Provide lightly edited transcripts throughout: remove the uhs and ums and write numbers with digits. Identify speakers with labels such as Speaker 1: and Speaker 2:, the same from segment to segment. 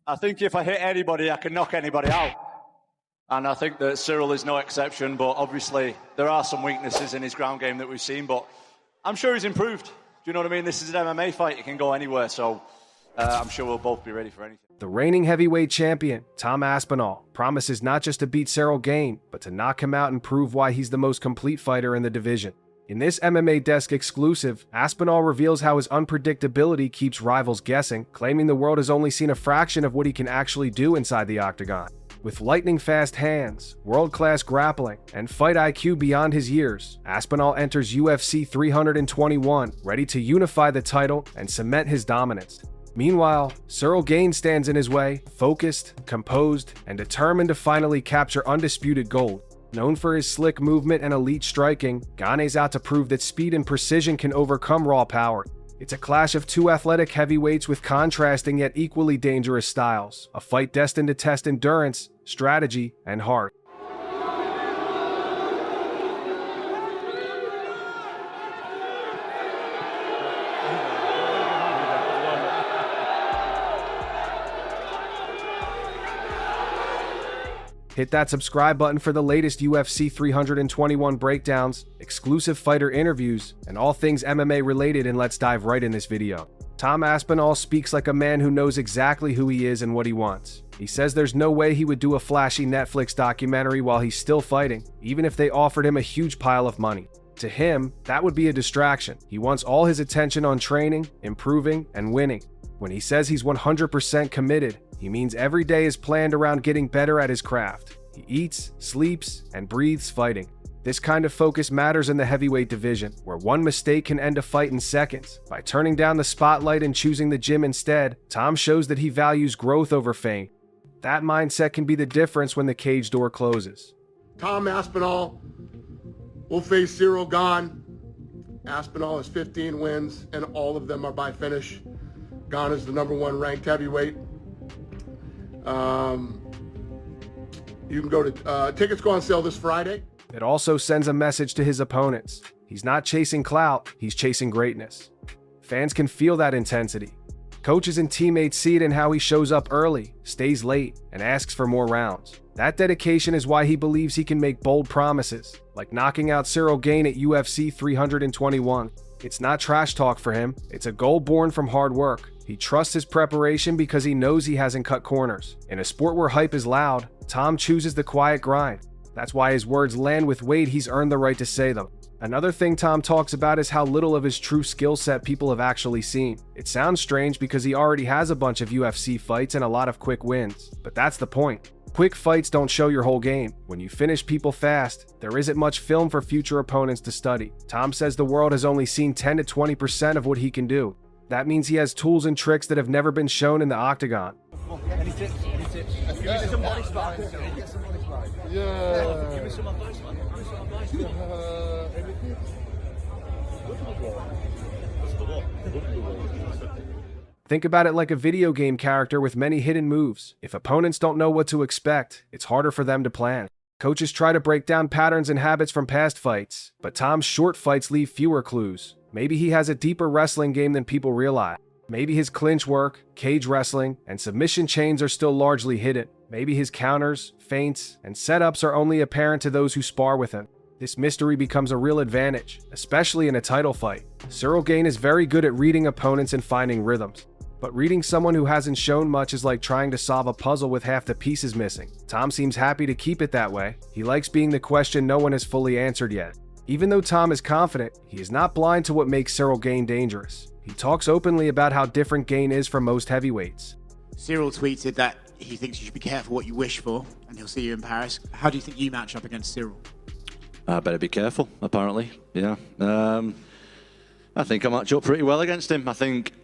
Speaker 1: I think if I hit anybody, I can knock anybody out. And I think that Ciryl is no exception, but obviously there are some weaknesses in his ground game that we've seen, but I'm sure he's improved. Do you know what I mean? This is an MMA fight. It can go anywhere, so I'm sure we'll both be ready for anything.
Speaker 2: The reigning heavyweight champion, Tom Aspinall, promises not just to beat Ciryl Gane, but to knock him out and prove why he's the most complete fighter in the division. In this MMA Desk exclusive, Aspinall reveals how his unpredictability keeps rivals guessing, claiming the world has only seen a fraction of what he can actually do inside the octagon. With lightning-fast hands, world-class grappling, and fight IQ beyond his years, Aspinall enters UFC 321, ready to unify the title and cement his dominance. Meanwhile, Ciryl Gane stands in his way, focused, composed, and determined to finally capture undisputed gold. Known for his slick movement and elite striking, Gane's out to prove that speed and precision can overcome raw power. It's a clash of two athletic heavyweights with contrasting yet equally dangerous styles, a fight destined to test endurance, strategy, and heart. Hit that subscribe button for the latest UFC 321 breakdowns, exclusive fighter interviews, and all things MMA related, and let's dive right in this video. Tom Aspinall speaks like a man who knows exactly who he is and what he wants. He says there's no way he would do a flashy Netflix documentary while he's still fighting, even if they offered him a huge pile of money. To him, that would be a distraction. He wants all his attention on training, improving, and winning. When he says he's 100% committed, he means every day is planned around getting better at his craft. He eats, sleeps, and breathes fighting. This kind of focus matters in the heavyweight division, where one mistake can end a fight in seconds. By turning down the spotlight and choosing the gym instead, Tom shows that he values growth over fame. That mindset can be the difference when the cage door closes.
Speaker 3: Tom Aspinall will face Ciryl Gane. Aspinall has 15 wins, and all of them are by finish. Gane is the #1 ranked heavyweight. You can go to, tickets go on sale this Friday.
Speaker 2: It also sends a message to his opponents. He's not chasing clout, he's chasing greatness. Fans can feel that intensity. Coaches and teammates see it in how he shows up early, stays late, and asks for more rounds. That dedication is why he believes he can make bold promises, like knocking out Ciryl Gane at UFC 321. It's not trash talk for him, it's a goal born from hard work. He trusts his preparation because he knows he hasn't cut corners. In a sport where hype is loud, Tom chooses the quiet grind. That's why his words land with weight. He's earned the right to say them. Another thing Tom talks about is how little of his true skill set people have actually seen. It sounds strange because he already has a bunch of UFC fights and a lot of quick wins, but that's the point. Quick fights don't show your whole game. When you finish people fast, there isn't much film for future opponents to study. Tom says the world has only seen 10 to 20% of what he can do. That means he has tools and tricks that have never been shown in the octagon.
Speaker 4: Any tips? Any tips? Give me some body sparring. Get some body sparring. Yeah. Give me some advice, man. Give me some advice. Any tips?
Speaker 2: Think about it like a video game character with many hidden moves. If opponents don't know what to expect, it's harder for them to plan. Coaches try to break down patterns and habits from past fights, but Tom's short fights leave fewer clues. Maybe he has a deeper wrestling game than people realize. Maybe his clinch work, cage wrestling, and submission chains are still largely hidden. Maybe his counters, feints, and setups are only apparent to those who spar with him. This mystery becomes a real advantage, especially in a title fight. Ciryl Gane is very good at reading opponents and finding rhythms. But reading someone who hasn't shown much is like trying to solve a puzzle with half the pieces missing. Tom seems happy to keep it that way. He likes being the question no one has fully answered yet. Even though Tom is confident, he is not blind to what makes Ciryl Gane dangerous. He talks openly about how different Gane is from most heavyweights.
Speaker 5: Ciryl tweeted that he thinks you should be careful what you wish for, and he'll see you in Paris. How do you think you match up against Ciryl?
Speaker 6: I better be careful, apparently. Yeah. I think I match up pretty well against him. I think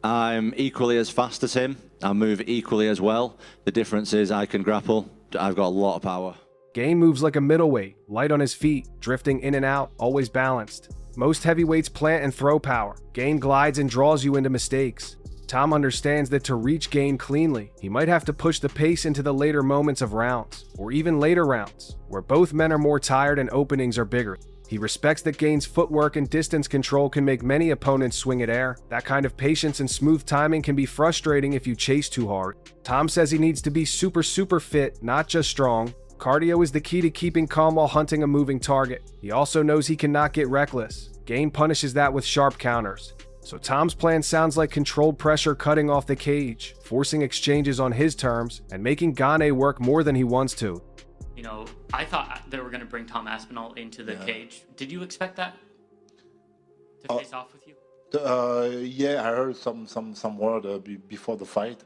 Speaker 6: I'm equally as fast as him. I move equally as well. The difference is I can grapple. I've got a lot of power.
Speaker 2: Gane moves like a middleweight, light on his feet, drifting in and out, always balanced. Most heavyweights plant and throw power. Gane glides and draws you into mistakes. Tom understands that to reach Gane cleanly, he might have to push the pace into the later moments of rounds, or even later rounds, where both men are more tired and openings are bigger. He respects that Gane's footwork and distance control can make many opponents swing at air. That kind of patience and smooth timing can be frustrating if you chase too hard. Tom says he needs to be super fit, not just strong. Cardio is the key to keeping calm while hunting a moving target. He also knows he cannot get reckless. Gane punishes that with sharp counters. So Tom's plan sounds like controlled pressure cutting off the cage, forcing exchanges on his terms, and making Gane work more than he wants to.
Speaker 7: You know, I thought they were going to bring Tom Aspinall into the cage. Did you expect that to face off with you?
Speaker 4: Yeah, I heard some word before the fight.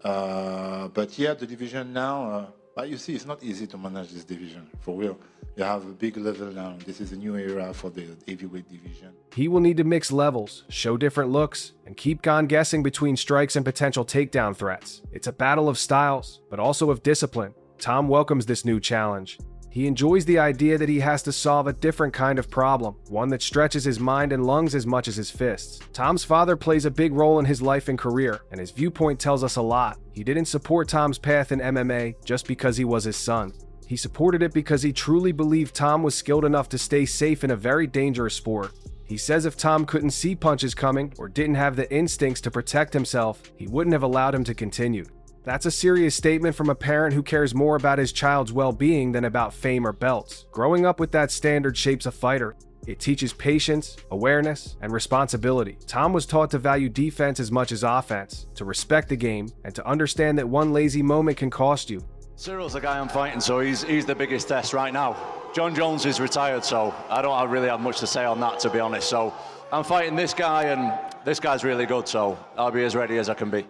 Speaker 4: But yeah, the division now, but you see, it's not easy to manage this division, for real. You have a big level now. This is a new era for the heavyweight division.
Speaker 2: He will need to mix levels, show different looks, and keep Gane guessing between strikes and potential takedown threats. It's a battle of styles, but also of discipline. Tom welcomes this new challenge. He enjoys the idea that he has to solve a different kind of problem, one that stretches his mind and lungs as much as his fists. Tom's father plays a big role in his life and career, and his viewpoint tells us a lot. He didn't support Tom's path in MMA just because he was his son. He supported it because he truly believed Tom was skilled enough to stay safe in a very dangerous sport. He says if Tom couldn't see punches coming or didn't have the instincts to protect himself, he wouldn't have allowed him to continue. That's a serious statement from a parent who cares more about his child's well-being than about fame or belts. Growing up with that standard shapes a fighter. It teaches patience, awareness, and responsibility. Tom was taught to value defense as much as offense, to respect the game, and to understand that one lazy moment can cost you.
Speaker 1: Cyryl's the guy I'm fighting, so he's the biggest test right now. John Jones is retired, so I don't really have much to say on that, to be honest. So I'm fighting this guy, and this guy's really good, so I'll be as ready as I can be.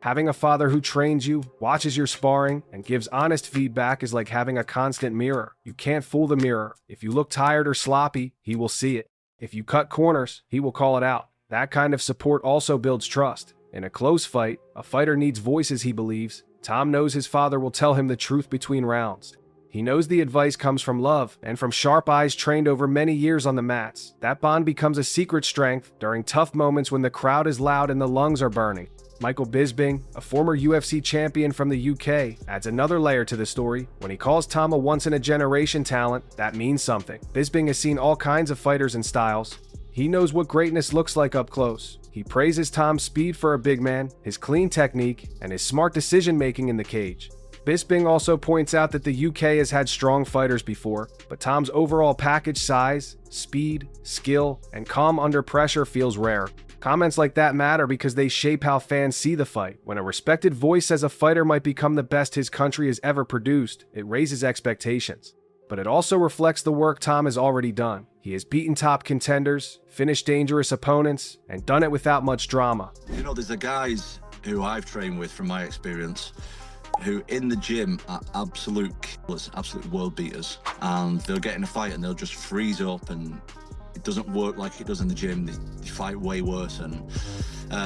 Speaker 2: Having a father who trains you, watches your sparring, and gives honest feedback is like having a constant mirror. You can't fool the mirror. If you look tired or sloppy, he will see it. If you cut corners, he will call it out. That kind of support also builds trust. In a close fight, a fighter needs voices, he believes. Tom knows his father will tell him the truth between rounds. He knows the advice comes from love and from sharp eyes trained over many years on the mats. That bond becomes a secret strength during tough moments when the crowd is loud and the lungs are burning. Michael Bisping, a former UFC champion from the UK, adds another layer to the story. When he calls Tom a once-in-a-generation talent, that means something. Bisping has seen all kinds of fighters and styles. He knows what greatness looks like up close. He praises Tom's speed for a big man, his clean technique, and his smart decision-making in the cage. Bisping also points out that the UK has had strong fighters before, but Tom's overall package size, speed, skill, and calm under pressure feels rare. Comments like that matter because they shape how fans see the fight. When a respected voice says a fighter might become the best his country has ever produced, it raises expectations. But it also reflects the work Tom has already done. He has beaten top contenders, finished dangerous opponents, and done it without much drama.
Speaker 6: You know, there's the guys who I've trained with from my experience who in the gym are absolute killers, absolute world beaters, and they'll get in a fight and they'll just freeze up and it doesn't work like it does in the gym. They fight way worse. And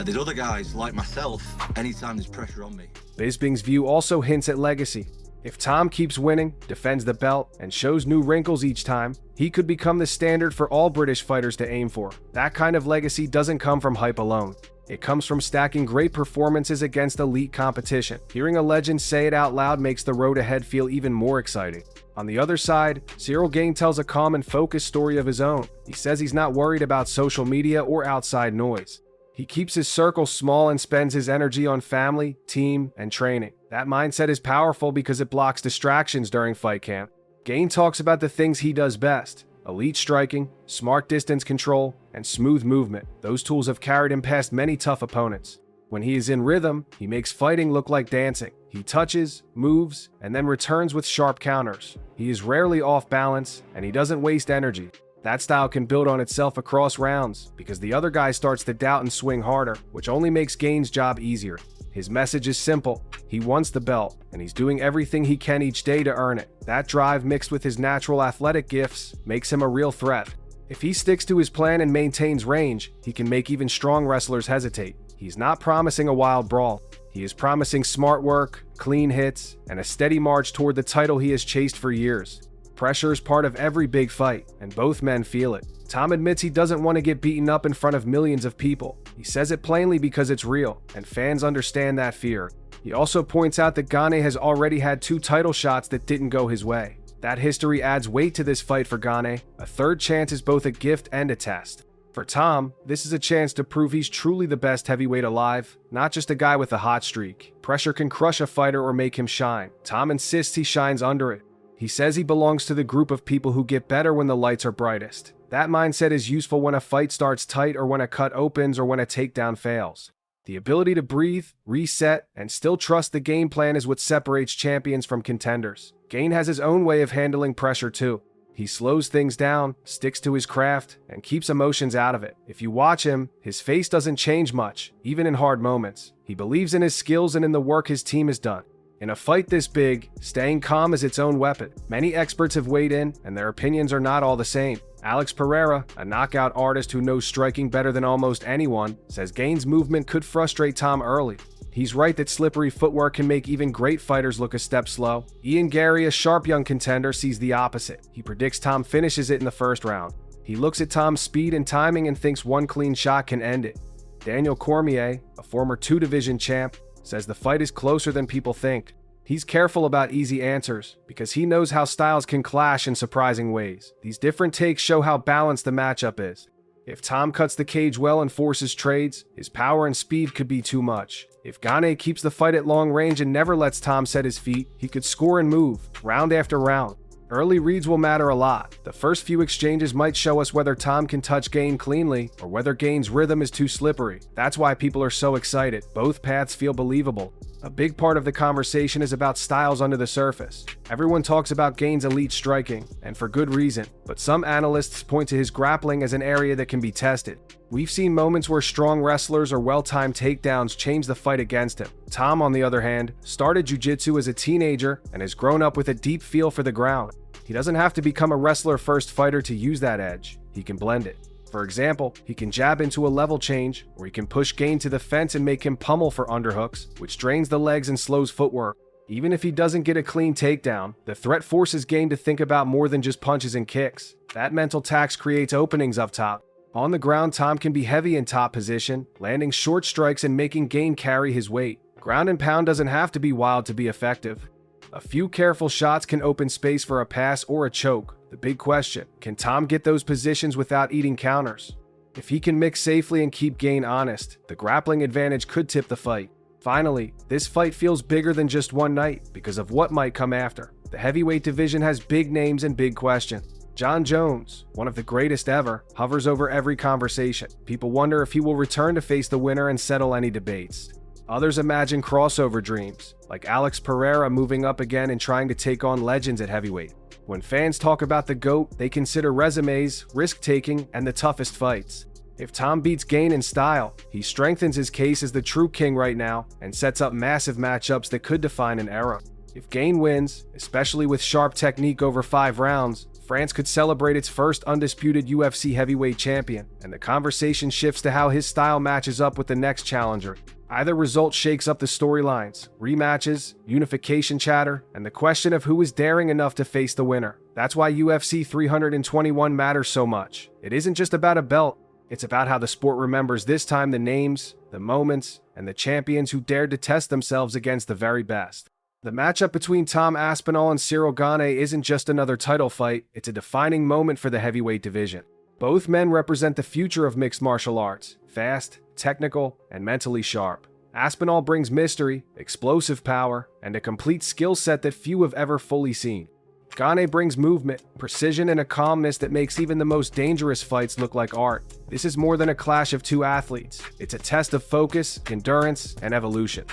Speaker 6: there's other guys like myself, anytime there's pressure on me.
Speaker 2: Bisping's view also hints at legacy. If Tom keeps winning, defends the belt, and shows new wrinkles each time, he could become the standard for all British fighters to aim for. That kind of legacy doesn't come from hype alone. It comes from stacking great performances against elite competition. Hearing a legend say it out loud makes the road ahead feel even more exciting. On the other side, Ciryl Gane tells a calm and focused story of his own. He says he's not worried about social media or outside noise. He keeps his circle small and spends his energy on family, team, and training. That mindset is powerful because it blocks distractions during fight camp. Gane talks about the things he does best: elite striking, smart distance control, and smooth movement. Those tools have carried him past many tough opponents. When he is in rhythm, he makes fighting look like dancing. He touches, moves, and then returns with sharp counters. He is rarely off balance, and he doesn't waste energy. That style can build on itself across rounds, because the other guy starts to doubt and swing harder, which only makes Gane's job easier. His message is simple: he wants the belt, and he's doing everything he can each day to earn it. That drive, mixed with his natural athletic gifts, makes him a real threat. If he sticks to his plan and maintains range, he can make even strong wrestlers hesitate. He's not promising a wild brawl. He is promising smart work, clean hits, and a steady march toward the title he has chased for years. Pressure is part of every big fight, and both men feel it. Tom admits he doesn't want to get beaten up in front of millions of people. He says it plainly because it's real, and fans understand that fear. He also points out that Gane has already had 2 title shots that didn't go his way. That history adds weight to this fight for Gane. A third chance is both a gift and a test. For Tom, this is a chance to prove he's truly the best heavyweight alive, not just a guy with a hot streak. Pressure can crush a fighter or make him shine. Tom insists he shines under it. He says he belongs to the group of people who get better when the lights are brightest. That mindset is useful when a fight starts tight or when a cut opens or when a takedown fails. The ability to breathe, reset, and still trust the game plan is what separates champions from contenders. Gane has his own way of handling pressure too. He slows things down, sticks to his craft, and keeps emotions out of it. If you watch him, his face doesn't change much, even in hard moments. He believes in his skills and in the work his team has done. In a fight this big, staying calm is its own weapon. Many experts have weighed in, and their opinions are not all the same. Alex Pereira, a knockout artist who knows striking better than almost anyone, says Gane's movement could frustrate Tom early. He's right that slippery footwork can make even great fighters look a step slow. Ian Gary, a sharp young contender, sees the opposite. He predicts Tom finishes it in the first round. He looks at Tom's speed and timing and thinks one clean shot can end it. Daniel Cormier, a former two-division champ, says the fight is closer than people think. He's careful about easy answers because he knows how styles can clash in surprising ways. These different takes show how balanced the matchup is. If Tom cuts the cage well and forces trades, his power and speed could be too much. If Gane keeps the fight at long range and never lets Tom set his feet, he could score and move, round after round. Early reads will matter a lot. The first few exchanges might show us whether Tom can touch Gane cleanly or whether Gane's rhythm is too slippery. That's why people are so excited. Both paths feel believable. A big part of the conversation is about styles under the surface. Everyone talks about Gane's elite striking, and for good reason, but some analysts point to his grappling as an area that can be tested. We've seen moments where strong wrestlers or well-timed takedowns change the fight against him. Tom, on the other hand, started jiu-jitsu as a teenager and has grown up with a deep feel for the ground. He doesn't have to become a wrestler-first fighter to use that edge. He can blend it. For example, he can jab into a level change, or he can push Gane to the fence and make him pummel for underhooks, which drains the legs and slows footwork. Even if he doesn't get a clean takedown, the threat forces Gane to think about more than just punches and kicks. That mental tax creates openings up top. On the ground, Tom can be heavy in top position, landing short strikes and making Gane carry his weight. Ground and pound doesn't have to be wild to be effective. A few careful shots can open space for a pass or a choke. The big question, can Tom get those positions without eating counters? If he can mix safely and keep Gane honest, the grappling advantage could tip the fight. Finally, this fight feels bigger than just one night because of what might come after. The heavyweight division has big names and big questions. John Jones, one of the greatest ever, hovers over every conversation. People wonder if he will return to face the winner and settle any debates. Others imagine crossover dreams, like Alex Pereira moving up again and trying to take on legends at heavyweight. When fans talk about the GOAT, they consider resumes, risk-taking, and the toughest fights. If Tom beats Gane in style, he strengthens his case as the true king right now and sets up massive matchups that could define an era. If Gane wins, especially with sharp technique over 5 rounds, France could celebrate its first undisputed UFC heavyweight champion, and the conversation shifts to how his style matches up with the next challenger. Either result shakes up the storylines, rematches, unification chatter, and the question of who is daring enough to face the winner. That's why UFC 321 matters so much. It isn't just about a belt, it's about how the sport remembers this time the names, the moments, and the champions who dared to test themselves against the very best. The matchup between Tom Aspinall and Ciryl Gane isn't just another title fight, it's a defining moment for the heavyweight division. Both men represent the future of mixed martial arts, fast, technical, and mentally sharp. Aspinall brings mystery, explosive power, and a complete skill set that few have ever fully seen. Gane brings movement, precision, and a calmness that makes even the most dangerous fights look like art. This is more than a clash of two athletes. It's a test of focus, endurance, and evolution.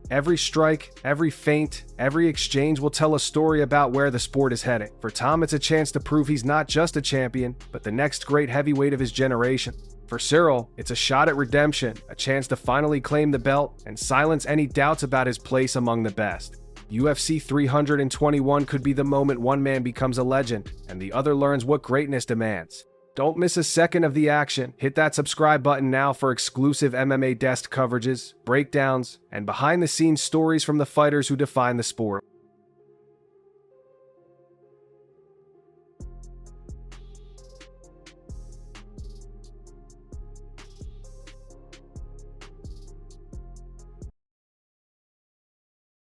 Speaker 2: Every strike, every feint, every exchange will tell a story about where the sport is heading. For Tom, it's a chance to prove he's not just a champion, but the next great heavyweight of his generation. For Ciryl, it's a shot at redemption, a chance to finally claim the belt and silence any doubts about his place among the best. UFC 321 could be the moment one man becomes a legend and the other learns what greatness demands. Don't miss a second of the action. Hit that subscribe button now for exclusive MMA desk coverages, breakdowns, and behind-the-scenes stories from the fighters who define the sport.